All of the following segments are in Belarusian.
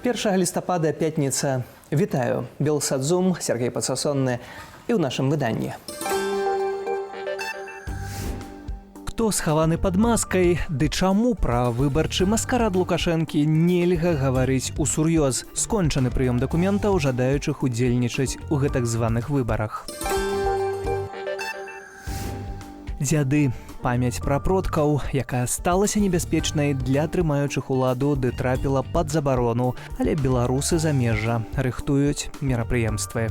1 лістапада, пятніца. Вітаю. Белсадзум, Сергей Подсосонны і ў нашым выданні. Хто схаваны пад маскай, ды чаму пра выбарчы маскарад Лукашэнкі нельга гаварыць усур'ёз? Скончаны прыём дакументаў, жадаючых удзельнічаць у гэтак званых выбарах. Дзяды. Памяць пра продкаў, якая сталася небяспечнай для трымаючых уладу ды трапіла пад забарону, але беларусы замежжа рыхтуюць мерапрыемствы.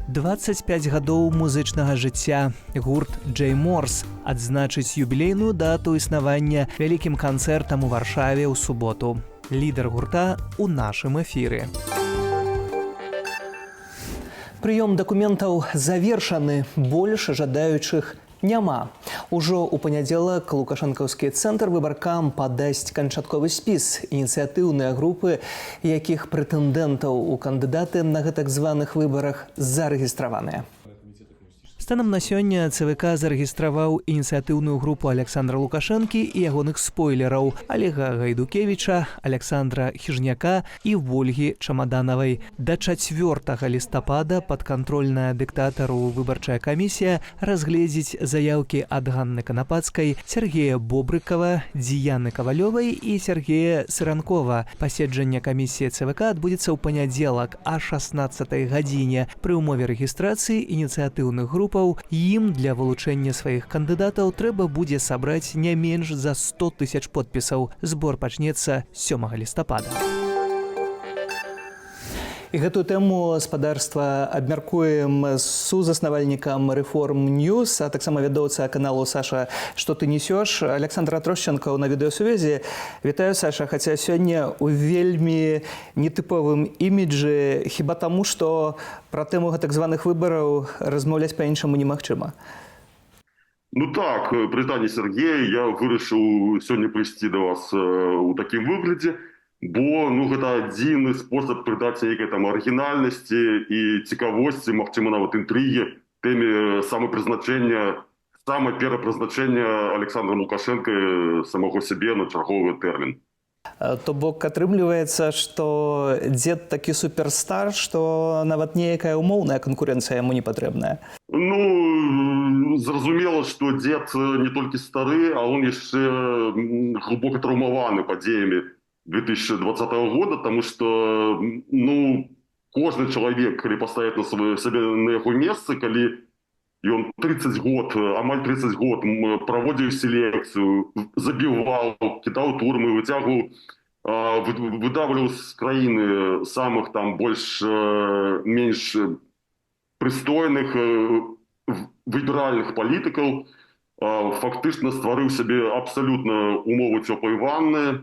25 гадоў музычнага жыцця. Гурт Джей Морс адзначыць юбілейную дату існавання вялікім канцэртам у Варшаве ў суботу. Лідар гурта ў нашым эфіры. Прыём дакументаў завершаны, больш жадаючых няма. Ужо ў панядзелак лукашэнкаўскі цэнтр выбаркам падасць канчатковы спіс. Ініцыятыўныя групы, якіх прэтэндэнтаў у кандыдаты на гэтак званых выбарах зарэгістраваныя. Станам на сёння ЦВК зарэгістраваў ініцыятыўную групу Александра Лукашэнкі і ягоных спойлераў Олега Гайдукевіча, Александра Хіжняка і Вольгі Чамаданавай. Да 4 лістапада падкантрольная дыктатару выбарчая камісія разгледзіць заяўкі ад Ганны Канапацкай, Сергея Бобрыкова, Дзіяны Кавалёвай і Сергея Сыранкова. Паседжанне камісіі ЦВК адбудзецца ў панядзелак а 16 гадзіне. Пры ўмове рэгістрацыі ініцыятыўных груп ім для вылучэння сваіх кандыдатаў трэба будзе сабраць не менш за 100 000 подпісаў. Збор пачнецца 7 лістапада. І гэтую тэму спадарства абмяркуем з сузаснавальнікам Reform News, а таксама вядоўца каналу «Саша, што ты несёш» Александра Трощенко на відэасувязі. Вітаю, Саша, хаця сёння у вельмі нетыповым іміджы, хіба таму, што пра тэму гэтак званых выбараў размаўляць па-іншаму немагчыма. Ну так, прывітанне, Сергей, я вырашыў сёння прыйсці да вас у такім выглядзе, бо гэта адзіны спосаб прыдаць нейкай там арыгінальнасці і цікавосці, магчыма, нават інтрыгі тэме самапрызначэння, самаперапрызначэння Александра Лукашэнка самого сябе на чарговы тэрмін. То бок атрымліваецца, што дзед такі суперстар, што нават нейкая умоўная канкурэнцыя яму не патрэбная. Ну, зразумела, што дзед не толькі стары, а он яшчэ глыбока траўмаваны падзеямі 2020 года, тому что кожны чалавек, калі паставіць на сябе на яго месцы, калі ён 30 год, амаль 30 год праводзіў селекцыю, забіваў, кідаў турмы, выцягваў, выдавляў з краіны самых там больш-менш прыстойных выбіральных палітыкаў, фактычна стварыў сябе абсалютна умовы цёплай ванны,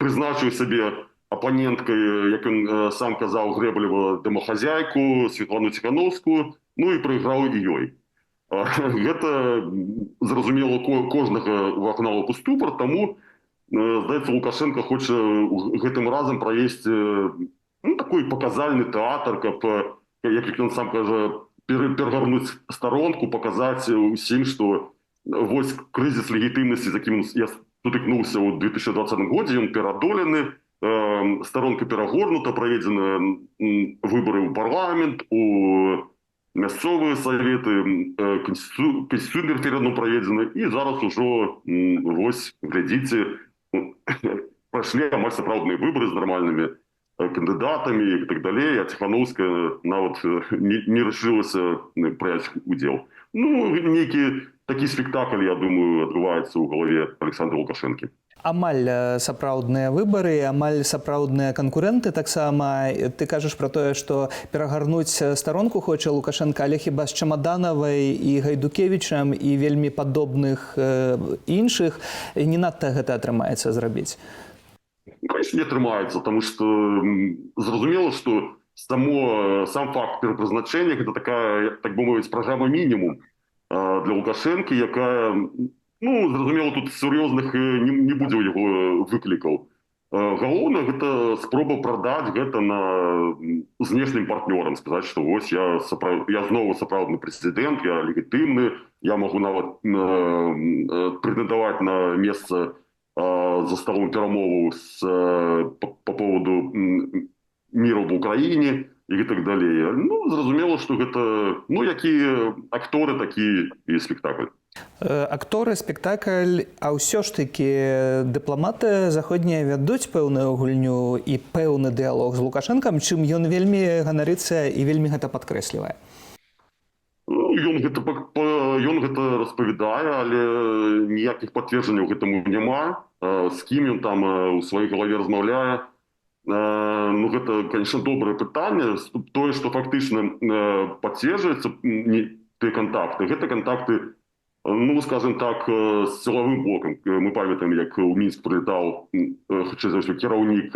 прызначыў сябе апаненткай, як ён сам казаў, Грэблева дамахазяйку, Светлану Ціхановскую, і прайграў і ёй. Гэта, зразумела, кожнага вагнала ў ступар, таму, здаецца, Лукашенко хоча гэтым разам правесці такой паказальны тэатр, каб, як ён сам кажа, перагарнуць старонку, паказаць усім, што вось крызіс легітымнасці, з якім я сутыкнуўся ў 2020 годзе, ён пераадолены, старонка перагорнута, праведзены выбары ў парламент, у мясцовыя саветы, канстытуцыйны рэферэндум праведзены, і зараз ужо, вось, глядзіце, прайшлі амаль сапраўдныя выбары з нармальнымі кандыдатамі і так далей, а Ціхановская нават не рашылася прыняць удзел. Нейкі такі спектакль, я думаю, адбываецца ў галаве Александра Лукашэнкі. Амаль сапраўдныя выбары, амаль сапраўдныя канкурэнты таксама. Ты кажаш пра тое, што перагарнуць старонку хоча Лукашенка, але хіба з Чамаданавай і Гайдукевічам і вельмі падобных іншых не надта гэта атрымаецца зрабіць? Конечно, не атрымаецца, таму што зразумела, што сам факт перапрызначэння гэта такая, так бы мовіць, праграма мінімум для Лукашэнкі, якая, зразумела, тут сур'ёзных не будзе ў яго выклікаў. Галоўнае, гэта спроба прадаць гэта на знешнім партнёрам, сказаць, што вось я знову сапраўдны прэзідэнт, я легітымны, я магу нават прэтэндаваць на месца за столом перамоваў по поводу міру в Украіне і так далее. Ну, зразумела, што гэта, ну, якія акторы, такі і спектакль. Акторы, спектакль, а ўсё ж такі дыпламаты заходнія вядуць пэўную гульню і пэўны дыялог з Лукашэнкам, чым ён вельмі ганарыцца і вельмі гэта падкрэслівае. Ну, ён гэта распавядае, але ніякіх пацверджанняў гэтаму няма. З кім ён там у сваёй галаве размаўляе. Ну, гэта, конечно, добрае пытанне. Тое, што фактычна пацверджваецца тыя контакты, гэта контакты, ну, скажем так, з сілавым бокам. Мы памятаем, як у Мінск прылетаў, хутчэй за ўсё, кіраўнік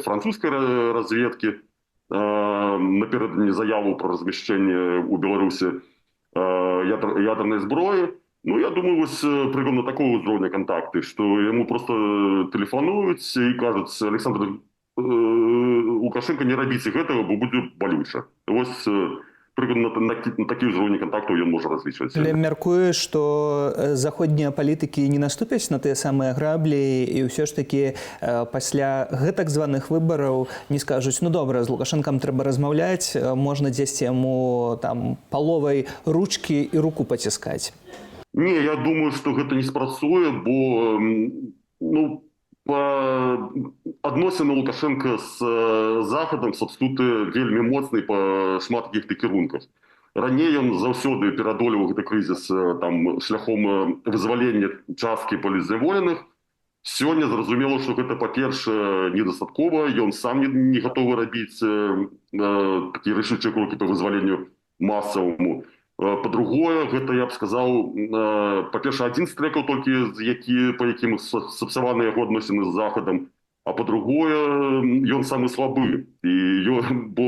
французскай разведкі напердадні заяву про размяшчэнне у Беларусі ядернай зброі. Ну, я думаю, вось прыкладна такого ўзроўня контакты, што яму просто тэлефануюць і кажуць: Александр Лукашенко, не рабіце гэтага, бо будзе балюча. Вось прыкладна на такі ўзроўні контактаў ён можа разлічваць. Але мяркуе, што заходнія палітыкі не наступяць на тыя самыя граблі і ўсё ж такі пасля гэтак званых выбараў не скажуць: ну добра, з Лукашэнкам трэба размаўляць, можна дзесьці яму там паловай ручкі і руку паціскаць. Не, я думаю, што гэта не спрацуе, бо, ну, адносіны Лукашенка з Захадам сапсутыя вельмі моцнай па шмат якіх кірунках. Раней ён заўсёды перадолеваў гэты крызіс там шляхом вызвалення часткі палітзняволеных. Сёння зразумела, што гэта, па-першае, недастаткова, ён сам не гатовы рабіць такія рашучыя крокі па вызваленню масаваму. По-другое, гэта, я б сказаў, па-першае, адзін з трекаў толькі, па якім сапсаваны яго адносіны з Захадам, а по-другое, ён самы слабы. Бо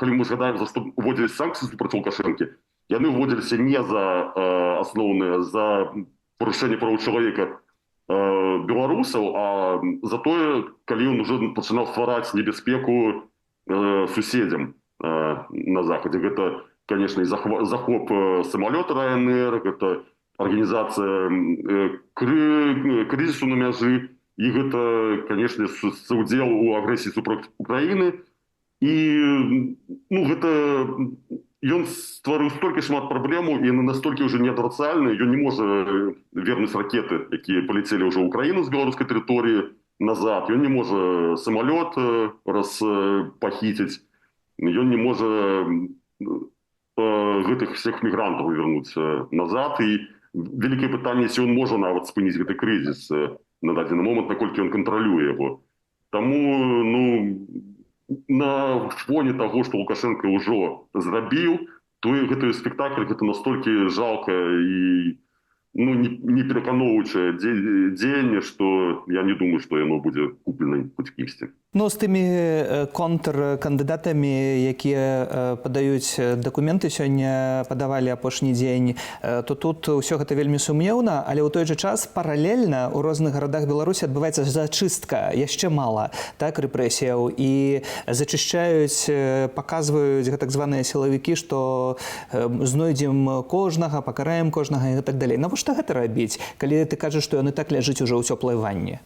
калі мы згадаем, за што уводзіліся санкцыі супраць Лукашэнкі, яны уводзіліся не за асноўныя, за парушэнне правоў чалавека беларусаў, а за тое, калі ён ужо пачынаў ствараць небяспеку суседзям на Захадзе. Гэта, конечно, и захоп самолета РАНР, это организация кризису на мяжы, и это, конечно, соудел у агрессии супраць Украины. И, ну, это... Ён стварыў столькі шмат праблемаў, і яны настолькі ўжо неадварцальныя, ён не можа вернуць ракеты, якія паляцелі ўжо ў Украіну з беларускай тэрыторыі назад. Ён не можа самалёт пахіціць, ён не можа гэтых всех мігрантаў вернуць назад. І вялікае пытанне, ці ён можа нават спыніць гэты крызіс на дадзены момант, наколькі ён кантралюе яго. Таму, ну, на фоне таго, што Лукашенко ўжо зрабіў, то гэты спектакль, гэта настолькі жалка і, ну, не пераканоўваючае дзеянне, што я не думаю, што яно будзе куплена хоць кімсьці. Ну, з тымі контркандыдатамі, якія падаюць дакументы, сёння падавалі апошні дзень, то тут ўсё гэта вельмі сумнеўна, але ў той жа час паралельна ў розных гарадах Беларусі адбываецца зачыстка, яшчэ мала, так, рэпрэсіяў, і зачышчаюць, паказваюць гэтак званыя сілавікі, што знойдзем кожнага, пакараем кожнага і так далей. Навошта гэта рабіць, калі ты кажаш, што яны так ляжыць ужо ў цёплай ванне?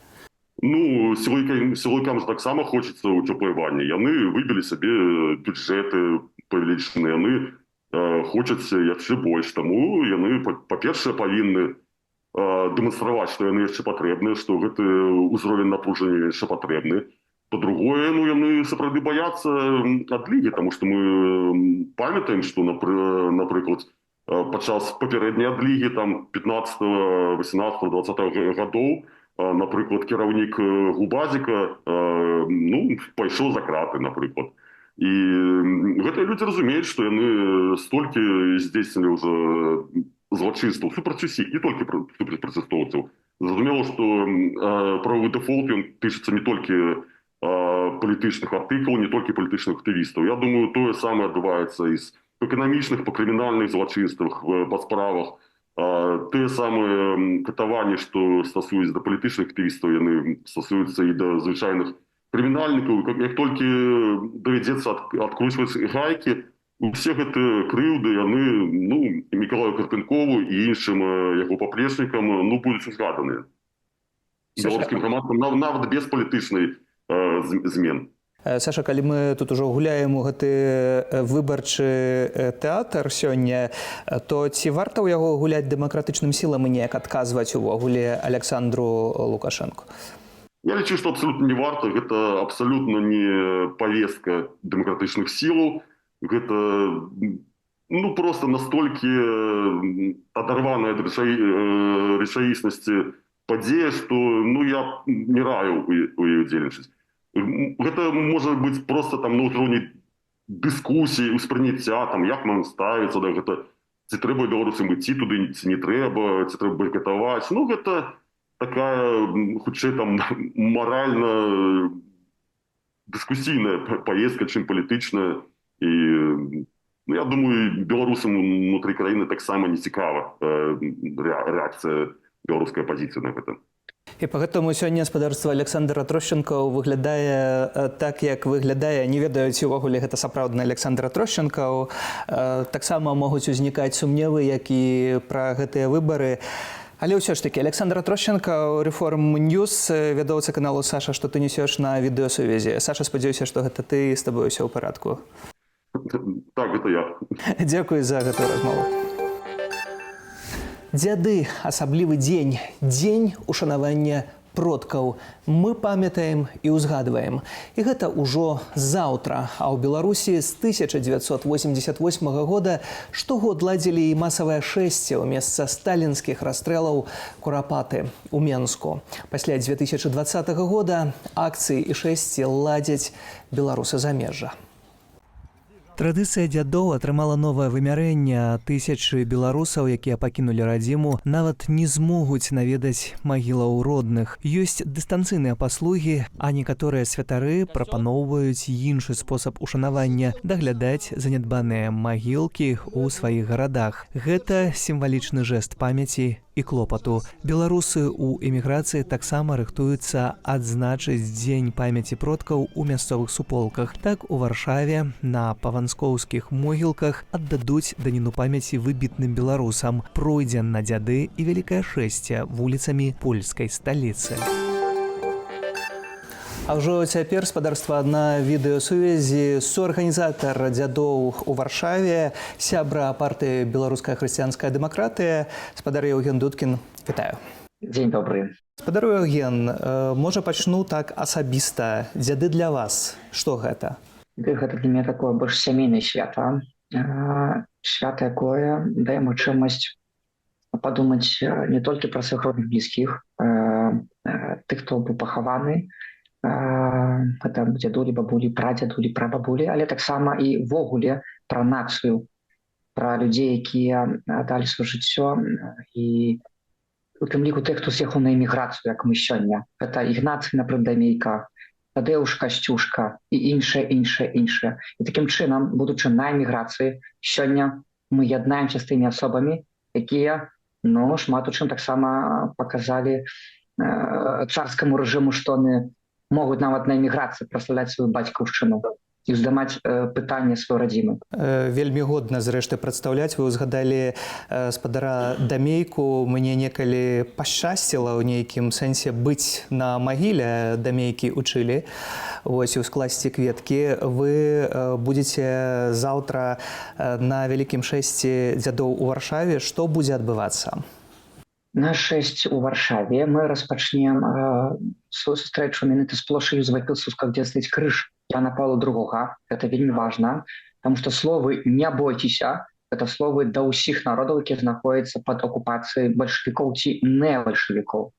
Ну, сіловикам таксама хочацца ў цёплай ванне. Яны выбілі сабе бюджэты павелічаныя, яны хочуць яшчэ больш. Таму яны, па-першае, павінны дэманстраваць, што яны яшчэ патрэбныя, што гэты ўзровень напружання яшчэ патрэбны. Па-другое, ну, яны сапраўды баяцца адлігі, таму што мы памятаем, што, напрыклад, падчас папярэдняй адлігі, там, 15, 18, 20 гадоў, напрыклад, кіраўнік Губазіка, ну, пайшоў за краты, напрыклад. І гэтыя людзі разумеюць, што яны столькі здзейснілі ўжо злачынстваў супраць усіх, не толькі супраць пратэстоўцаў. Зразумела, што правовы дэфолт, ён тычыцца не толькі палітычных артыкулаў, не толькі палітычных актывістаў. Я думаю, тое самае адбываецца і з эканамічных, па крымінальных злачынствах, па справах. Тыя самыя катаванні, што стасуюцца да палітычных актывістаў, яны стасуюцца і да звычайных крымінальнікаў. Як толькі давядзецца адкручваць гайкі, усе гэтыя крыўды, яны, ну, Мікалаю Карпенкову і іншым яго паплечнікам, ну, будуць узгаданыя. беларускім грамадствам, нават без палітычнай змен. Саша, калі мы тут ужо гуляем у гэты выбарчы тэатр сёння, то ці варта ў яго гуляць дэмакратычным сілам і неяк адказваць увогуле Александру Лукашенку? Я лічу, што абсалютна не варта. Гэта абсалютна не павестка дэмакратычных сілаў. Гэта просто настолькі адарваная ад рэчаіснасці падзея, што я не раю у яе удзельнічаць. Гэта можа быць просто там на ўзроўні дыскусіі, успрыняцця, як нам ставіцца да гэта, ці трэба беларусам ісці туды, ці не трэба, ці трэба байкатаваць. Гэта такая, хутчэй маральна дыскусійная паездка, чым палітычная. І я думаю, беларусам унутры краіны таксама не цікава рэакцыя беларускай апазіцыі на гэта. І па гэтаму сёння спадарства Александра Трощенко выглядае так, як выглядае. Не ведаю, ці ўвогуле гэта сапраўдны Александр Трощенко. Таксама могуць узнікаць сумневы, як і пра гэтыя выбары. Але ўсё ж такі, Александр Трощенко, Reform News, вядоўца каналу Саша, што ты несеш на відэасувязі. Саша, спадзяюся, што гэта ты, з табой усё ў парадку. Так, гэта я. Дзякуй за гэтую размову. Дзяды, асаблівы дзень, дзень ушанавання продкаў. Мы памятаем і ўзгадваем. І гэта ўжо заўтра. А ў Беларусі з 1988 года штогод ладзілі і масавае шэсце ў месца сталінскіх расстрэлаў Курапаты ў Менску. Пасля 2020 года акцыі і шэсці ладзяць беларусы замежжа. Традыцыя дзядоў атрымала новае вымярэнне. Тысячы беларусаў, якія пакінулі радзіму, нават не змогуць наведаць магілаў родных. Ёсць дыстанцыйныя паслугі, а некаторыя святары прапаноўваюць іншы спосаб ушанавання – даглядаць занядбаныя магілкі ў сваіх гарадах. Гэта сімвалічны жэст памяці і клопату. Беларусы ў эміграцыі таксама рыхтуюцца адзначыць дзень памяці продкаў у мясцовых суполках. Так у Варшаве на паванскоўскіх могілках аддадуць даніну памяці выбітным беларусам. Пройдзе на дзяды і вялікае шэсце вуліцамі польскай сталіцы. А ўжо цяпер спадарства на відэасувязі суарганізатар дзядоў у Варшаве, сябра партыі «Беларуская хрысціянская дэмакратыя», спадар Еўген Дудкін. Вітаю. Дзень добры. Спадар Еўген, можа пачну так асабіста. Дзяды для вас. Што гэта? Гэта для мяне такое больш сямейнае свята. Свята, якое дае магчымасць падумаць не толькі пра сваіх родных блізкіх, тых, хто быў пахаваны, гэта дзядулі, бабулі, прадзядулі, прабабулі, але таксама і ввогуле пра нацыю, пра людзей, якія далі сваё жыццё, і у тым ліку тых, хто з'ехаў на эміграцыю, як мы сёння. Гэта Ігнацый, напрыклад, Дамейка, Тадеуш Касцюшка і іншае. І такім чынам, будучы на эміграцыі, сёння мы яднаемся з тымі асобамі, якія, шмат у чым таксама паказалі царскаму рэжыму, што яны могуць нават на эміграцыі праславляць сваю бацькаўшчыну і ўздымаць пытанне сваёй радзімы. Вельмі годна, зрэшты, прадстаўляць. Вы ўзгадалі спадара Дамейку. Мне некалі пашчасціла ў нейкім сэнсе быць на магіле Дамейкі ў Чылі. Вось, у скласці кветкі. Вы будзеце заўтра на вялікім шэсці дзядоў у Варшаве. Што будзе адбывацца? На 6 у Варшаве мы распачнем свою сустрэчу менавіта з плошчы Юзефа Пілсудскага, дзе стаіць крыж Яна Паўла II. Гэта вельмі важна, таму што словы «не бойцеся» – гэта словы да ўсіх народаў, якія знаходзяцца пад акупацыяй бальшавікоў ці не-бальшавікоў.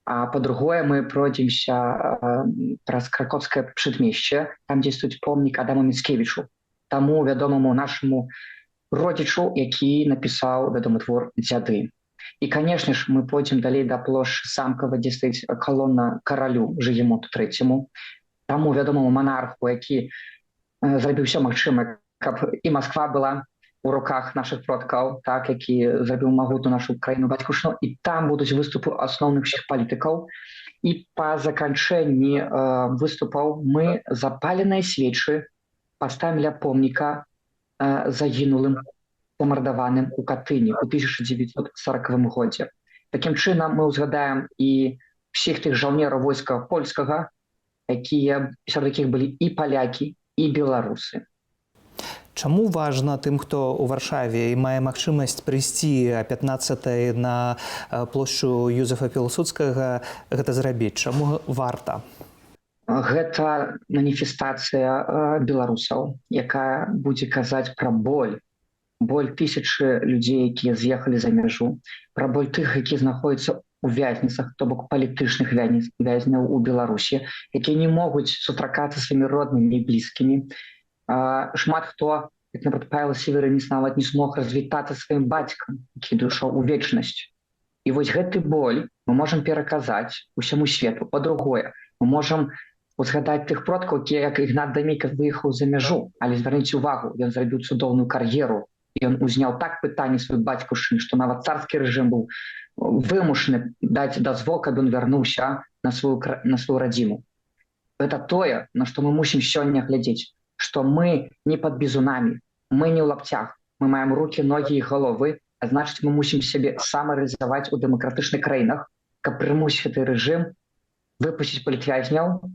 А па-другое, мы пройдземся праз Кракоўскае прадмесце, там дзе стаіць помнік Адаму Міцкевічу, таму вядомаму нашаму родзічу, які напісаў вядомы твор «Дзяды». І, канешне ж, мы пойдзем далей да плошчы Замкавай, дзе стаіць калона каралю Жыгімонту III, таму вядомаму манарху, які зрабіў усё магчымае, каб і Масква была у руках нашых продкаў, так, які зрабіў магутную нашу краіну бацькаўшчыну, і там будуць выступы асноўных усіх палітыкаў. І па заканчэнні выступаў мы запаленыя свечы паставім ля помніка загінулым, замардаваным у Катыні ў 1940 годзе. Такім чынам мы ўзгадаем і всіх тых жаўнераў войска польскага, сярод якіх былі і палякі, і беларусы. Чаму важна тым, хто ў Варшаве і мае магчымасць прыйсці о 15-й на плошчу Юзефа Пілсудскага гэта зрабіць? Чаму варта? Гэта маніфестацыя беларусаў, якая будзе казаць пра боль тысячы людзей, якія з'ехалі за мяжу, пра боль тых, якія знаходзяцца у вязніцах, то бок палітычных вязняў у Беларусі, якія не могуць сустракацца сваімі роднымі і блізкімі. Шмат хто, як, напрыклад, Павел Севериніс, нават не смог развітацца сваім бацькам, які ішоў у вечнасць. І вось гэты боль мы можам пераказаць усяму свету. Па-другое, мы можам узгадаць тых продкаў, якія, як Ігнат Дамейка, выехаў за мяжу, але звярніце ўвагу, ён зрабіў цудоўную кар'еру. Ён узняў так пытанне сваёй бацькаўшчыны, што нават царскі рэжым быў вымушаны даць дазвол, каб ён вярнуўся на сваю радзіму. Гэта тое, на што мы мусім сёння глядзець, што мы не пад бізунамі, мы не ў лапцях, мы маем рукі, ногі і галовы, а значыць, мы мусім сябе самарэалізаваць у дэмакратычных краінах, каб прымусіць гэты рэжым выпусціць палітвязняў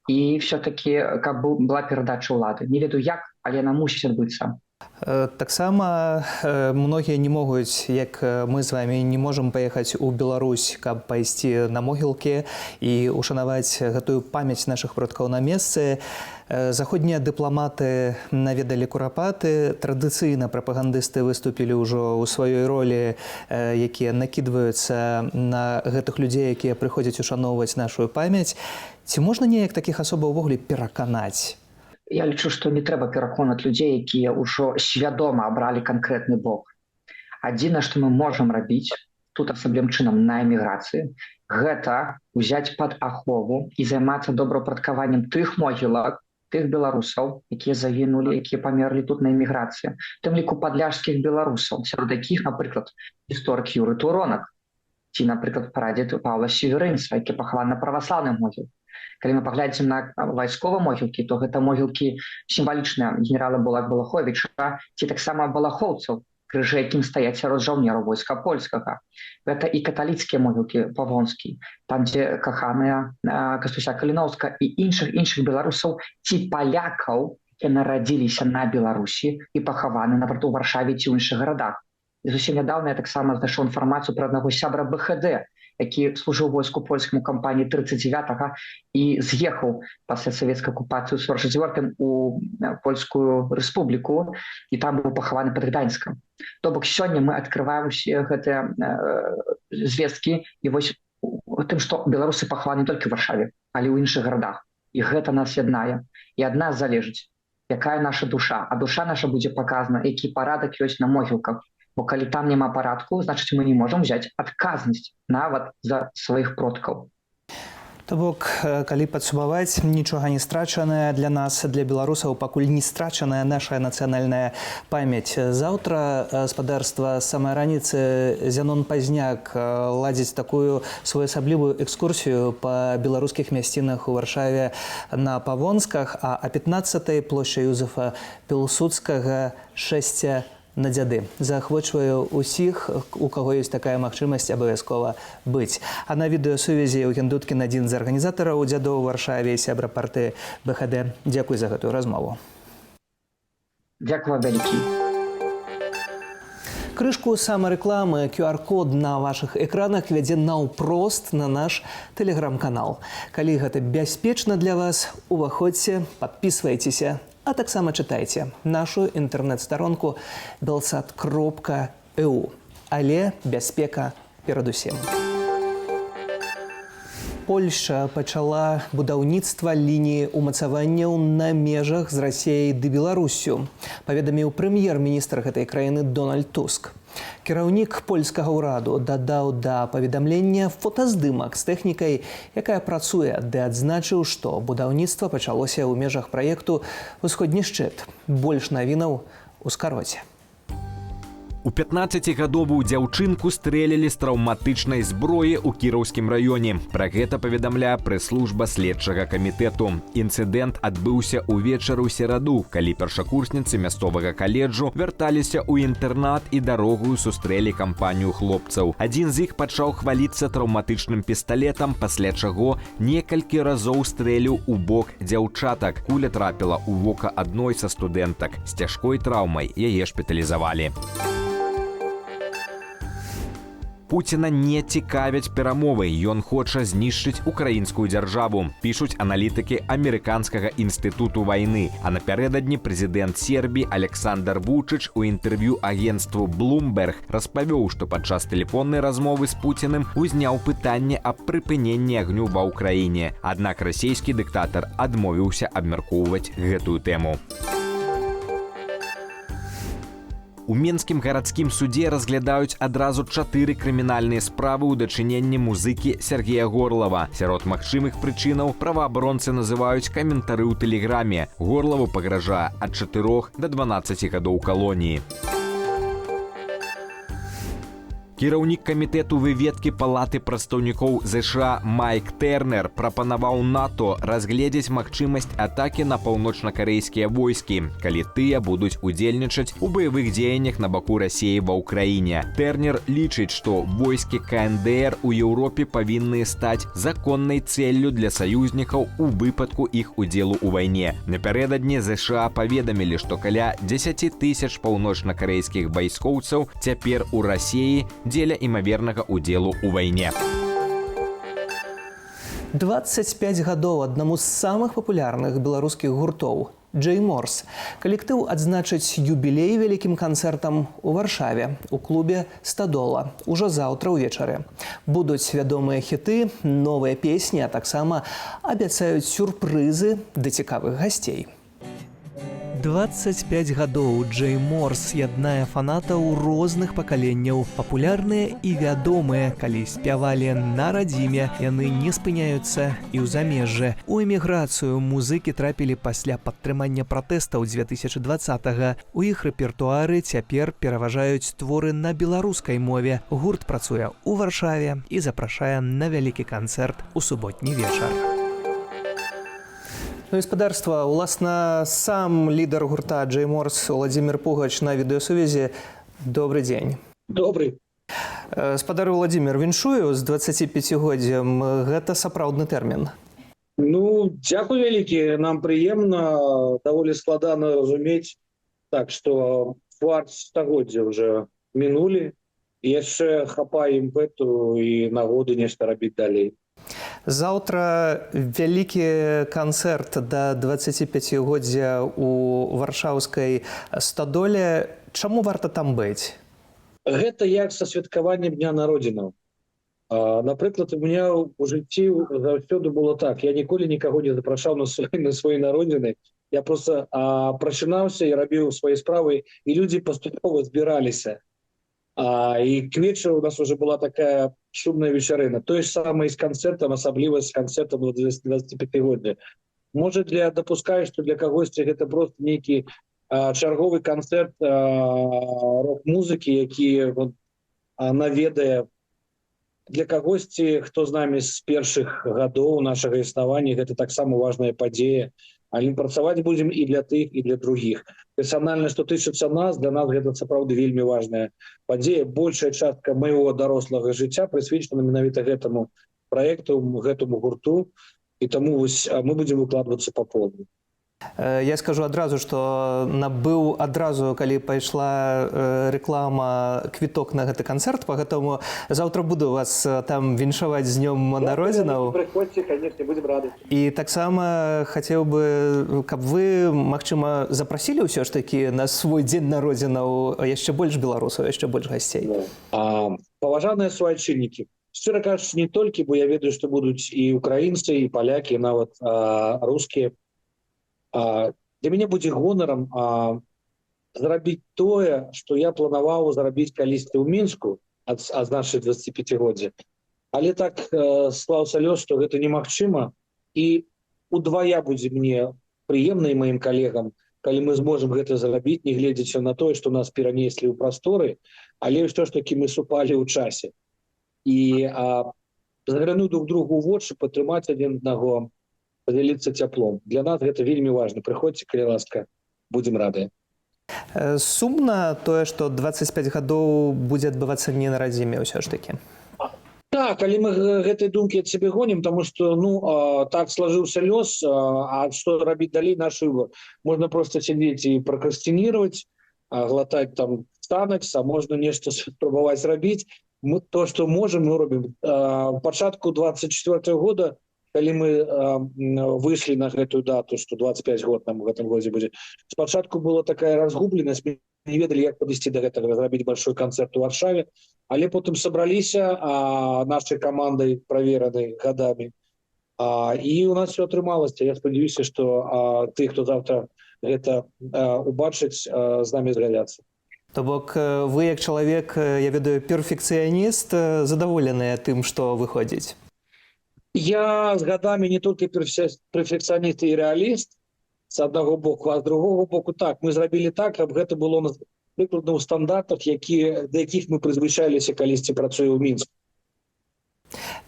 і все-таки каб была перадача ўлады. Не ведаю як, але яна мусіць адбыцца. Таксама многія не могуць, як мы з вами не можам паехаць у Беларусь, каб пайсці на могілкі і ушанаваць гэтую памяць нашых продкаў на месцы. Заходнія дыпламаты наведалі Курапаты, традыцыйна прапагандысты выступілі ўжо ў сваёй ролі, якія накідваюцца на гэтых людзей, якія прыходзяць ушаноўваць нашу памяць. Ці можна неяк такіх асобаў увогуле пераканаць? Я лічу, што не трэба пераконаць людзей, якія ўжо свядома абралі канкрэтны бок. Адзінае, што мы можам рабіць, тут асаблівым чынам на эміграцыі, гэта ўзяць пад ахову і займацца добраўпарадкаваннем тых могілак, тых беларусаў, якія загінулі, якія памерлі тут на эміграцыі, тым ліку падляшскіх беларусаў, сярод якіх, напрыклад, гісторык Юры Туронак, ці, напрыклад, прадзед Павла Северинца, які пахаваны на праваслаўным могілках. Калі мы паглядзім на вайсковыя могілкі, то гэта могілкі сімвалічныя генерала Балаховіча ці таксама балахоўцаў, крыжы якім стаяць сярод жаўнераў войска польскага. Гэта і каталіцкія могілкі Павонскі, там, дзе каханыя Кастуся Каліноўска і іншых беларусаў ці палякаў, якія нарадзіліся на Беларусі і пахаваны, напрыклад, у Варшаве ці ў іншых гарадах. І зусім нядаўна я таксама знайшоў інфармацыю пра аднаго сябра БХД, які служыў войску польскаму кампаніі 39-га і з'ехаў пасля савецкай акупацыі ў 44-м у Польскую рэспубліку і там быў пахаваны пад Гданьскам. То бок сёння мы адкрываем усе гэтыя звесткі і вось тым, што беларусы пахаваны не толькі ў Варшаве, але ў іншых гарадах. І гэта нас яднае. І ад нас залежыць, якая наша душа. А душа наша будзе паказана, які парадак ёсць на могілках. Бо калі там няма парадку, значыць, мы не можам взяць адказнасць нават за сваіх продкаў. То бок, калі падсумаваць, нічога не страчанае для нас, для беларусаў, пакуль не страчаная наша нацыянальная памяць. Заўтра спадарства з самай раніцы Зянон Пазняк ладзіць такую своеасаблівую экскурсію па беларускіх мясцінах у Варшаве на Павонсках, а о 15-й плошча Юзефа Пілсудскага 6 на дзяды. Заахвочваю усіх, у каго ёсць такая магчымасць, абавязкова быць. А на відэасувязі Еўген Дудкін, адзін з арганізатараў дзядоў у Варшаве, сябра партыі БХД. Дзякуй за гэтую размову. Дзякую вялікі. Крышку самарэкламы, QR-код на вашых экранах вядзе наўпрост на наш тэлеграм-канал. Калі гэта бяспечна для вас, уваходзьце, падпісвайцеся, а таксама чытайце нашу інтэрнэт-старонку belsat.eu. Але бяспека перадусім. Польшча пачала будаўніцтва лініі ўмацаванняў на межах з Расіяй ды Беларуссю, паведаміў прэм'ер-міністр гэтай краіны Дональд Туск. Кіраўнік польскага ўраду дадаў да паведамлення фотаздымак з тэхнікай, якая працуе, ды адзначыў, што будаўніцтва пачалося ў межах праекту «Усходні шчыт». Больш навінаў у скароце. У 15гадовую дзяўчынку стрэлілі з траўматычнай зброі ў кіраўскім раёне. Пра гэта паведамляе прэс-служба следчага камітэту. Інцыдэнт адбыўся ўвечары ў сераду, калі першакурсніцы мясцовага каледжу вярталіся ў інтэрнат і дарогую сустрэлі кампанію хлопцаў. Адзін з іх пачаў хваліцца траўматычным пісталетам, пасля чаго некалькі разоў стрэліў у бок дзяўчатак. Куля трапіла ў вока адной са студэнтак. З цяжкой траўмай яе шпіталізавалі. Пуціна не цікавяць перамовы. Ён хоча знішчыць украінскую дзяржаву, пішуць аналітыкі Амерыканскага інстытуту вайны. А напярэдадні прэзідэнт Сербіі Александр Вучыч у інтэрв'ю агенцтву Bloomberg распавёў, што падчас тэлефоннай размовы з Пуціным узняў пытанне аб прыпыненні агню ва ўкраіне. Аднак расійскі дыктатар адмовіўся абмяркоўваць гэтую тэму. У Менскім гарадскім судзе разглядаюць адразу 4 крымінальныя справы ў дачыненні музыкі Сергея Горлава. Сярод магчымых прычынаў праваабаронцы называюць каментары ў тэлеграме. Горлаву пагражае ад 4 да 12 гадоў калоніі. Кіраўнік камітэту выведкі Палаты прадстаўнікоў ЗША Майк Тэрнер прапанаваў НАТО разгледзець магчымасць атакі на паўночна-карэйскія войскі, калі тыя будуць удзельнічаць у баявых дзеяннях на баку Расіі ва ўкраіне. Тэрнер лічыць, што войскі КНДР у Еўропе павінны стаць законнай цэллю для саюзнікаў у выпадку іх удзелу ў вайне. Напярэдадні ЗША паведамілі, што каля 10 тысяч паўночна-карэйскіх вайскоўцаў цяпер у Расіі дзеля імавернага ўдзелу ў вайне. 25 гадоў аднаму з самых папулярных беларускіх гуртоў Джей Морс. Калектыў адзначыць юбілей вялікім канцэртам у Варшаве, у клубе «Стадола» ужо заўтра ўвечары. Будуць вядомыя хіты, новыя песні, а таксама абяцаюць сюрпрызы да цікавых гасцей. 25 гадоў Джей Морс яднае фанатаў розных пакаленняў. Папулярныя і вядомыя, калі спявалі на радзіме, яны не спыняюцца і ў замежжы. У эміграцыю музыкі трапілі пасля падтрымання пратэстаў 2020-га. У іх рэпертуары цяпер пераважаюць творы на беларускай мове. Гурт працуе ў Варшаве і запрашае на вялікі канцэрт у суботні вечар. Гаспадарства, уласна, сам лідар гурта Джей Морс Владимир Пугач на відэасувязі. Добрый дзень. Добрый. Спадар Владимир, віншую з 25-годдзям. Гэта сапраўдны тэрмін. Ну, дзякуй вялікі, нам прыемна, даволі складана разумець, так што кварт стагоддзя ўжо мінулі, яшчэ хапае імпэту і нагоды нешта рабіць далей. Заўтра вялікі канцэрт да 25-годдзя у варшаўскай «Стадоле». Чаму варта там быць? Гэта як са святкаваннем дня народзінаў. Напрыклад, у меня ў жыцці заўсёды было так. Я ніколі нікаго не запрашаў на свае народзіны. Я просто прачынаўся і рабіў свае справы, і людзі паступова збіраліся. І к вечеру у нас уже была такая шумная вечарына. То же самое и с концертом, особливо с концертом 25-годдзя. Может, допускаю, что для кагосьці это просто некий чарговы концерт рок-музыкі, які наведае. Для кагосьці, хто з намі з першых гадоў нашага існавання, гэта таксама важная падзея. Але працаваць будзем і для тых, і для другіх. Персанальна, што тычыцца нас, для нас гэта сапраўды вельмі важная падзея. Большая частка майго дарослага жыцця прысвечана менавіта гэтаму праекту, гэтаму гурту, і таму вось мы будзем выкладвацца па поўнай. Я скажу адразу, што набыў адразу, калі пайшла рэклама, квіток на гэты канцэрт, пагатому заўтра буду вас там віншаваць з днём народзінаў. Прыходзьце, конечно, будзем рады. І таксама хацеў бы, каб вы, магчыма, запрасілі ўсё ж такі на свой дзень народзінаў яшчэ больш беларусаў, яшчэ больш гасцей. Паважаныя суайчыннікі, шчыра кажучы, не толькі, бо я ведаю, што будуць і украінцы, і палякі, нават рускія. Для мяне будзе гонарам зрабіць тое, што я планаваў зрабіць калісьці ў Мінску, адзначыць 25-годдзя. Але так склаўся лёс, што гэта немагчыма, і удвая будзе мне прыемна і маім калегам калі мы зможам гэта зрабіць, не гледзячы на тое, што нас перанеслі ў прасторы, але ўсё ж такі мы супалі ў часе. І заглянуць друг другу ў вочы, падтрымаць адзін аднаго, падзяліцца цяплом. Для нас гэта вельмі важна. Прыходзьце, калі ласка, будзем радыя. Сумна тое, што 25 гадоў будзе адбывацца не на радзіме ўсё ж такі. Так, калі мы гэтай думкі ад сябе гонім, таму што так слажыўся лёс, а што рабіць далей, наш выбор. Можна проста сядзець і пракрастыніваць, глатаць там станакс, а можна нешта спрабаваць рабіць. То, што можам, мы робім. Пачатку 24 года, калі мы выйшлі на гэтую дату, што 25 год нам у гэтым годзе будзе, спачатку была такая разгубленасць, мы не ведалі, як падысці да гэтага, зрабіць большой канцэрт у Варшаве, але потым сабраліся нашай камандай, праверанай гадамі, і у нас все атрымалася. Я спадзяюся, што ты, хто завтра гэта убачыць, з намі згадзяцца. То бок вы, як чалавек, я ведаю, перфекцыяніст, задаволеныя тым, што выходзіць? Я з гадамі не толькі перфекцыяніст і рэаліст, з аднаго боку, а з другого боку так. Мы зрабілі так, каб гэта было прыкладна ў стандартах, да якіх мы прызвычаіліся калісьці працуе ў Мінску.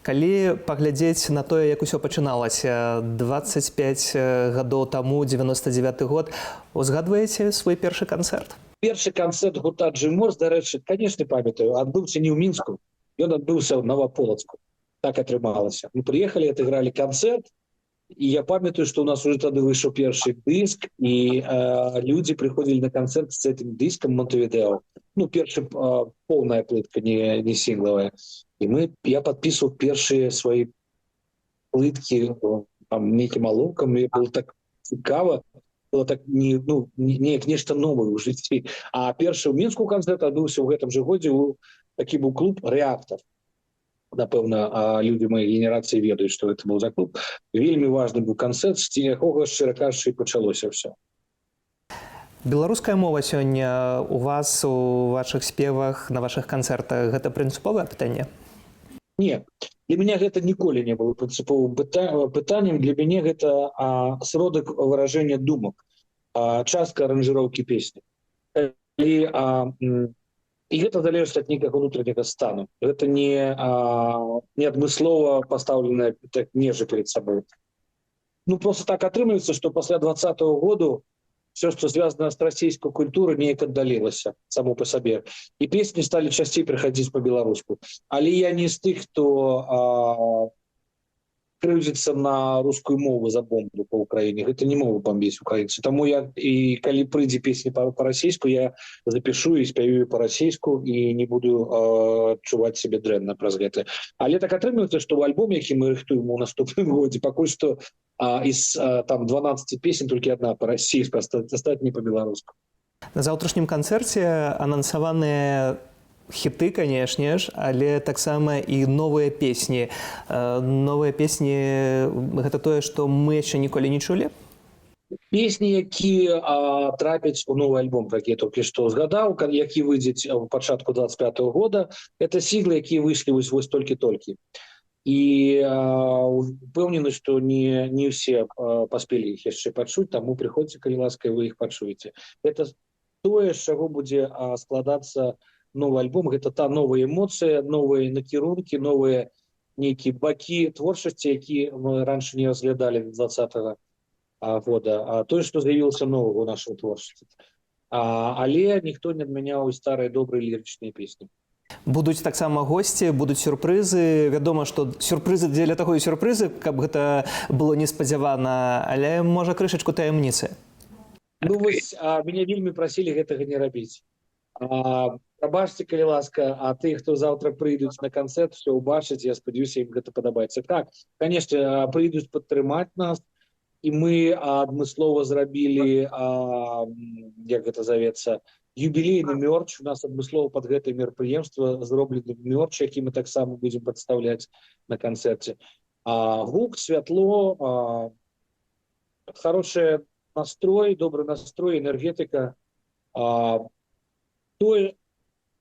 Калі паглядзець на тое, як усё пачыналася 25 гадоў таму, 99 год, узгадваеце свой першы канцэрт? Першы канцэрт гурта «Джимморс», дарэчы, канешне, памятаю, адбыўся не ў Мінску, ён адбыўся ў Новаполацку. Так атрымалася. Мы прыехалі, адыгралі канцэрт, і я памятаю, што ў нас уже тады выйшаў першы дыск, і людзі прыходзілі на канцэрт з гэтым дыскам «Монтевідео». Першы поўная плытка, не сінглавая. І я падпісваў першыя свае плыткі нейкім алоўкам, мне было так цікава, было так неяк нешта новае ў жыцці. А першы ў Мінску канцэрт адбыўся ў гэтым жа годзе, такі быў клуб «Рэактар». Напэўна, людзі маёй генерацыі ведаюць, што гэта быў за клуб. Вельмі важны быў канцэрт, з якога, шчыра кажучы, і пачалося ўсё. Беларуская мова сёння у вас, у вашых спевах, на вашых канцэртах, гэта прынцыповае пытанне? Не, для мяне гэта ніколі не было прынцыповым пытаннем. Для мяне гэта сродак выражэння думак, частка аранжыроўкі песні. І гэта залежыць ад нейкага ўнутранага стану. Гэта не адмыслова пастаўленая межа перед сабой. Просто так атрымліваецца, што пасля 20-го году все, што звязана з расійскай культурай, неяк аддалілася само па сабе. І песні сталі часцей прыхадзіць па-беларуску. Але я не з тых, хто крыўдзіцца на рускую мову за бомбу па Украіне. Гэта не могу бомбіць украінцы. Таму я, і калі прыйдзе песня па-расійску, я запішу і спяваю па-расійску і не буду адчуваць сябе дрэнна праз гэта. Але так атрымліваецца, што ў альбоме, які мы рыхтуем у наступным годзе, пакуль што из 12 песен толькі одна па-расійску, астатнія па-беларуску. На заўтрашнім канцэрце анансаваныя хіты, канешне ж, але таксама і новыя песні. Новыя песні – гэта тое, што мы яшчэ ніколі не чулі? Песні, які трапяць у новы альбом, які я толькі што згадаў, які выйдзе ў пачатку 25-го года, это сінглы, якія выйшлі вось толькі-толькі. І упэўнены, што не ўсе паспелі іх яшчэ пачуць, таму прыходзьце, калі ласка, вы іх пачуеце. Гэта тое, з чаго будзе складацца новы альбом, гэта та новая эмоцыя, новыя накірункі, новыя нейкія бакі творчасці, які мы раньше не разглядалі 20-го года, тое, што з'явілася новага ў нашай творчасці. Але ніхто не адмяняў і старыя добрыя лірычныя песні. Будуць таксама госці, будуць сюрпрызы. Вядома, што сюрпрызы дзеля таго і сюрпрызы, каб гэта было неспадзявана, але, можа, крышачку таямніцы. Вось, мяне вельмі прасілі гэтага не рабіць. Прабачце, калі ласка, а ты, хто заўтра прыйдуць на канцэрт, все ўбачыць, я спадзяюся, ім гэта падабаецца. Так, канешне, прыйдуць падтрымаць нас, і мы адмыслова зрабілі, як гэта завецца, юбілейны мёрч. У нас адмыслова пад гэтае мерапрыемства зроблены мёрч, які мы таксама будзем прадстаўляць на канцэрце. Гук, святло, хороший настрой, добры настрой, энергетыка. Тое,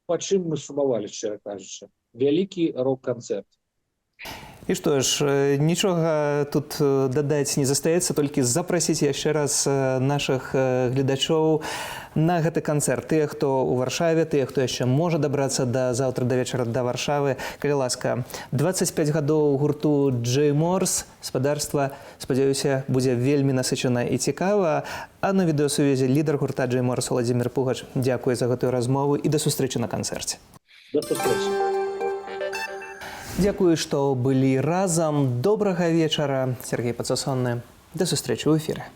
па чым мы сумавалі, шчыра кажучы. Вялікі рок-канцэрт. І што ж, нічога тут дадаць не застаецца, толькі запрасіць яшчэ раз нашых гледачоў на гэты канцэрт. Тыя, хто ў Варшаве, тыя, хто яшчэ можа дабрацца заўтра да вечара да Варшавы. Калі ласка, 25 гадоў гурту Джей Морс, спадарства, спадзяюся, будзе вельмі насычана і цікава. А на відэасувязі лідар гурта Джей Морс Владзімір Пугач. Дзякуй за гэтую размову і да сустрэчы на канцэрце. До сустрэчы. Дзякую, што былі разам. Добрага вечара. Сергей Пацасонны. Да сустрэчы ў эфіры.